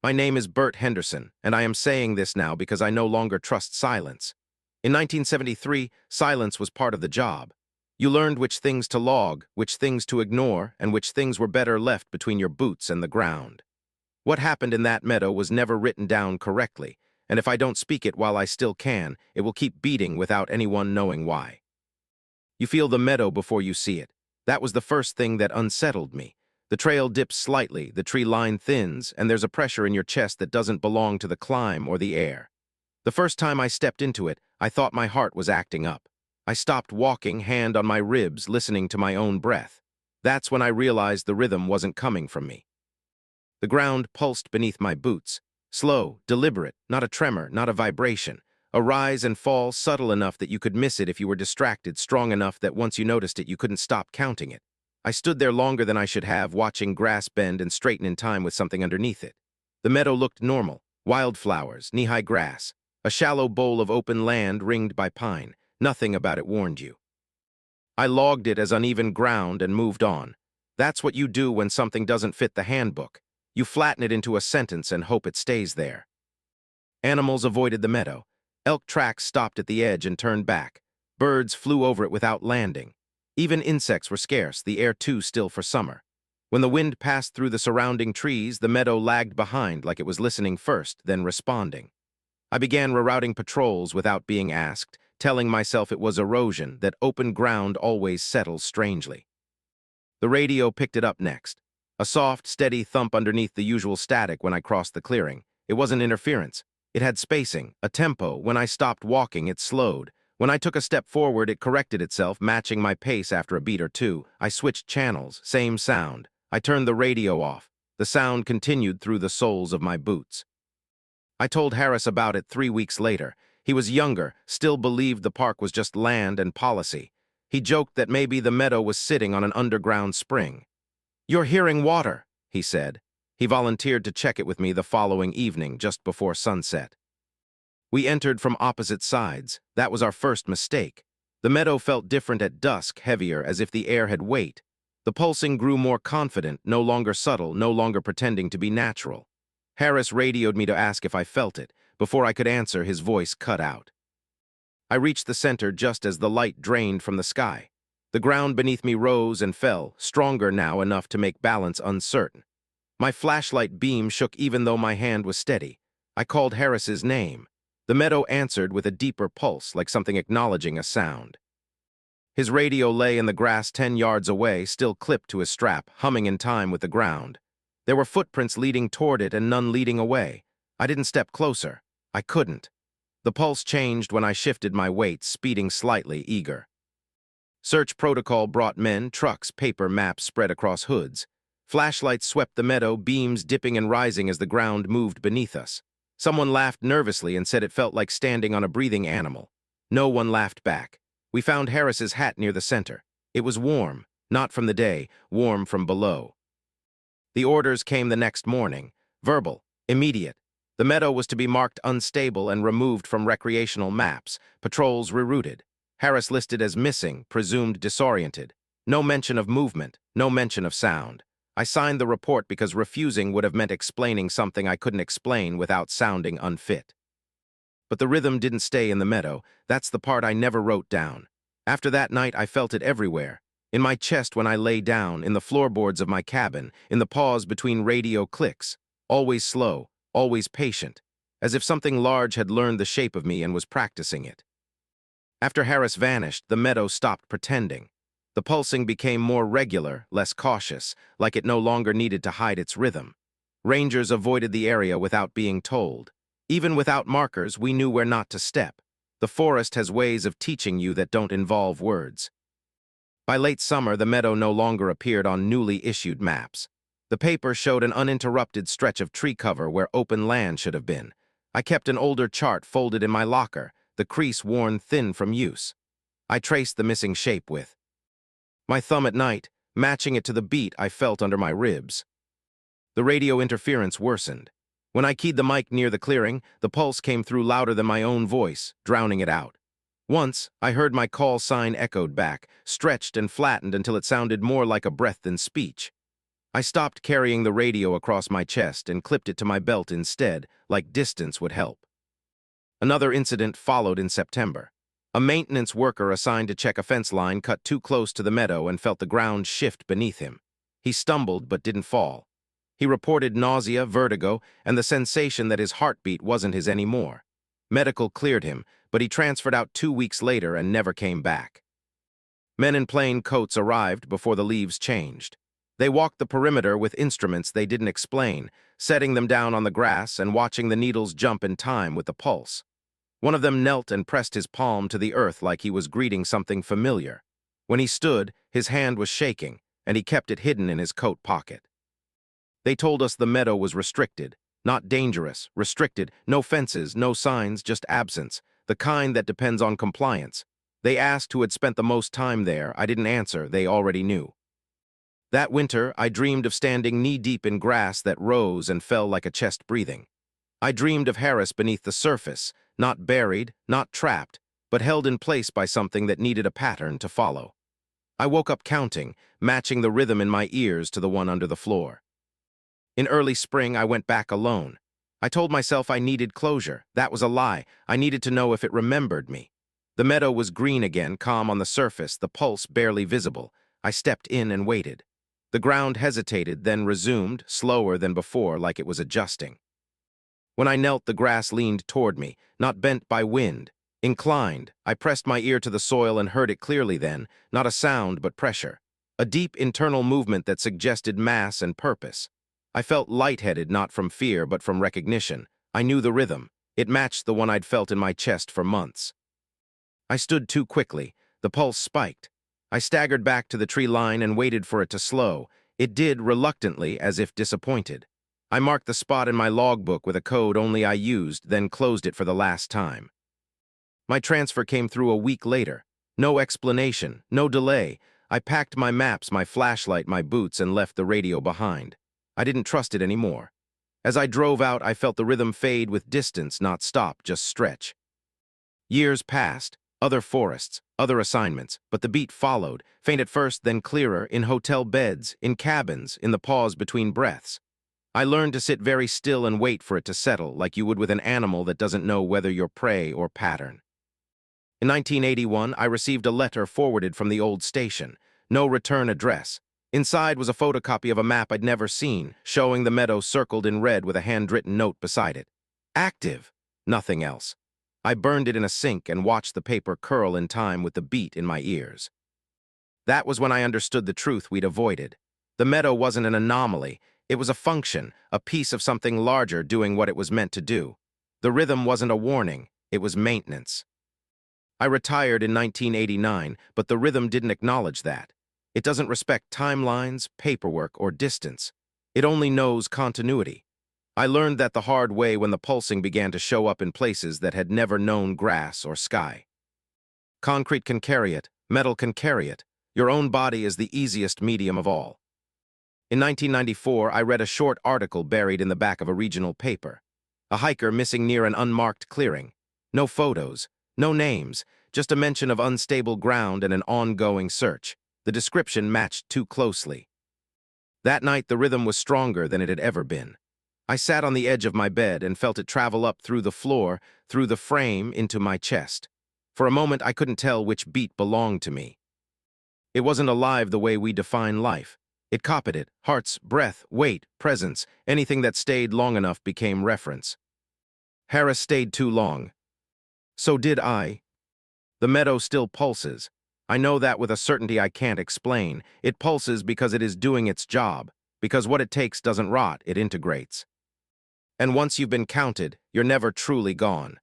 My name is Burt Henderson, and I am saying this now because I no longer trust silence. In 1973, silence was part of the job. You learned which things to log, which things to ignore, and which things were better left between your boots and the ground. What happened in that meadow was never written down correctly, and if I don't speak it while I still can, it will keep beating without anyone knowing why. You feel the meadow before you see it. That was the first thing that unsettled me. The trail dips slightly, the tree line thins, and there's a pressure in your chest that doesn't belong to the climb or the air. The first time I stepped into it, I thought my heart was acting up. I stopped walking, hand on my ribs, listening to my own breath. That's when I realized the rhythm wasn't coming from me. The ground pulsed beneath my boots. Slow, deliberate, not a tremor, not a vibration. A rise and fall subtle enough that you could miss it if you were distracted, strong enough that once you noticed it, you couldn't stop counting it. I stood there longer than I should have, watching grass bend and straighten in time with something underneath it. The meadow looked normal. Wildflowers, knee-high grass. A shallow bowl of open land ringed by pine. Nothing about it warned you. I logged it as uneven ground and moved on. That's what you do when something doesn't fit the handbook. You flatten it into a sentence and hope it stays there. Animals avoided the meadow. Elk tracks stopped at the edge and turned back. Birds flew over it without landing. Even insects were scarce, the air too still for summer. When the wind passed through the surrounding trees, the meadow lagged behind like it was listening first, then responding. I began rerouting patrols without being asked, telling myself it was erosion, that open ground always settles strangely. The radio picked it up next. A soft, steady thump underneath the usual static when I crossed the clearing. It wasn't interference. It had spacing, a tempo. When I stopped walking, it slowed. When I took a step forward, it corrected itself, matching my pace after a beat or two. I switched channels, same sound. I turned the radio off. The sound continued through the soles of my boots. I told Harris about it 3 weeks later. He was younger, still believed the park was just land and policy. He joked that maybe the meadow was sitting on an underground spring. "You're hearing water," he said. He volunteered to check it with me the following evening, just before sunset. We entered from opposite sides. That was our first mistake. The meadow felt different at dusk, heavier, as if the air had weight. The pulsing grew more confident, no longer subtle, no longer pretending to be natural. Harris radioed me to ask if I felt it. Before I could answer, his voice cut out. I reached the center just as the light drained from the sky. The ground beneath me rose and fell, stronger now enough to make balance uncertain. My flashlight beam shook even though my hand was steady. I called Harris's name. The meadow answered with a deeper pulse, like something acknowledging a sound. His radio lay in the grass 10 yards away, still clipped to his strap, humming in time with the ground. There were footprints leading toward it and none leading away. I didn't step closer. I couldn't. The pulse changed when I shifted my weight, speeding slightly, eager. Search protocol brought men, trucks, paper maps spread across hoods. Flashlights swept the meadow, beams dipping and rising as the ground moved beneath us. Someone laughed nervously and said it felt like standing on a breathing animal. No one laughed back. We found Harris's hat near the center. It was warm, not from the day, warm from below. The orders came the next morning, verbal, immediate. The meadow was to be marked unstable and removed from recreational maps, patrols rerouted. Harris listed as missing, presumed disoriented. No mention of movement, no mention of sound. I signed the report because refusing would have meant explaining something I couldn't explain without sounding unfit. But the rhythm didn't stay in the meadow. That's the part I never wrote down. After that night, I felt it everywhere. In my chest when I lay down, in the floorboards of my cabin, in the pause between radio clicks. Always slow, always patient, as if something large had learned the shape of me and was practicing it. After Harris vanished, the meadow stopped pretending. The pulsing became more regular, less cautious, like it no longer needed to hide its rhythm. Rangers avoided the area without being told. Even without markers, we knew where not to step. The forest has ways of teaching you that don't involve words. By late summer, the meadow no longer appeared on newly issued maps. The paper showed an uninterrupted stretch of tree cover where open land should have been. I kept an older chart folded in my locker, the crease worn thin from use. I traced the missing shape with my thumb at night, matching it to the beat I felt under my ribs. The radio interference worsened. When I keyed the mic near the clearing, the pulse came through louder than my own voice, drowning it out. Once, I heard my call sign echoed back, stretched and flattened until it sounded more like a breath than speech. I stopped carrying the radio across my chest and clipped it to my belt instead, like distance would help. Another incident followed in September. A maintenance worker assigned to check a fence line cut too close to the meadow and felt the ground shift beneath him. He stumbled but didn't fall. He reported nausea, vertigo, and the sensation that his heartbeat wasn't his anymore. Medical cleared him, but he transferred out 2 weeks later and never came back. Men in plain coats arrived before the leaves changed. They walked the perimeter with instruments they didn't explain, setting them down on the grass and watching the needles jump in time with the pulse. One of them knelt and pressed his palm to the earth like he was greeting something familiar. When he stood, his hand was shaking, and he kept it hidden in his coat pocket. They told us the meadow was restricted, not dangerous, restricted, no fences, no signs, just absence, the kind that depends on compliance. They asked who had spent the most time there. I didn't answer, they already knew. That winter, I dreamed of standing knee-deep in grass that rose and fell like a chest breathing. I dreamed of Harris beneath the surface, not buried, not trapped, but held in place by something that needed a pattern to follow. I woke up counting, matching the rhythm in my ears to the one under the floor. In early spring, I went back alone. I told myself I needed closure. That was a lie. I needed to know if it remembered me. The meadow was green again, calm on the surface, the pulse barely visible. I stepped in and waited. The ground hesitated, then resumed, slower than before, like it was adjusting. When I knelt, the grass leaned toward me, not bent by wind. Inclined, I pressed my ear to the soil and heard it clearly then, not a sound but pressure. A deep internal movement that suggested mass and purpose. I felt lightheaded not from fear but from recognition. I knew the rhythm. It matched the one I'd felt in my chest for months. I stood too quickly. The pulse spiked. I staggered back to the tree line and waited for it to slow. It did reluctantly, as if disappointed. I marked the spot in my logbook with a code only I used, then closed it for the last time. My transfer came through a week later. No explanation, no delay. I packed my maps, my flashlight, my boots, and left the radio behind. I didn't trust it anymore. As I drove out, I felt the rhythm fade with distance, not stop, just stretch. Years passed, other forests, other assignments, but the beat followed, faint at first, then clearer, in hotel beds, in cabins, in the pause between breaths. I learned to sit very still and wait for it to settle, like you would with an animal that doesn't know whether you're prey or pattern. In 1981, I received a letter forwarded from the old station. No return address. Inside was a photocopy of a map I'd never seen, showing the meadow circled in red with a handwritten note beside it. Active. Nothing else. I burned it in a sink and watched the paper curl in time with the beat in my ears. That was when I understood the truth we'd avoided. The meadow wasn't an anomaly. It was a function, a piece of something larger doing what it was meant to do. The rhythm wasn't a warning. It was maintenance. I retired in 1989, but the rhythm didn't acknowledge that. It doesn't respect timelines, paperwork, or distance. It only knows continuity. I learned that the hard way when the pulsing began to show up in places that had never known grass or sky. Concrete can carry it, metal can carry it. Your own body is the easiest medium of all. In 1994, I read a short article buried in the back of a regional paper. A hiker missing near an unmarked clearing. No photos, no names, just a mention of unstable ground and an ongoing search. The description matched too closely. That night, the rhythm was stronger than it had ever been. I sat on the edge of my bed and felt it travel up through the floor, through the frame, into my chest. For a moment, I couldn't tell which beat belonged to me. It wasn't alive the way we define life. It copied it, heart's breath, weight, presence, anything that stayed long enough became reference. Harris stayed too long. So did I. The meadow still pulses. I know that with a certainty I can't explain. It pulses because it is doing its job, because what it takes doesn't rot, it integrates. And once you've been counted, you're never truly gone.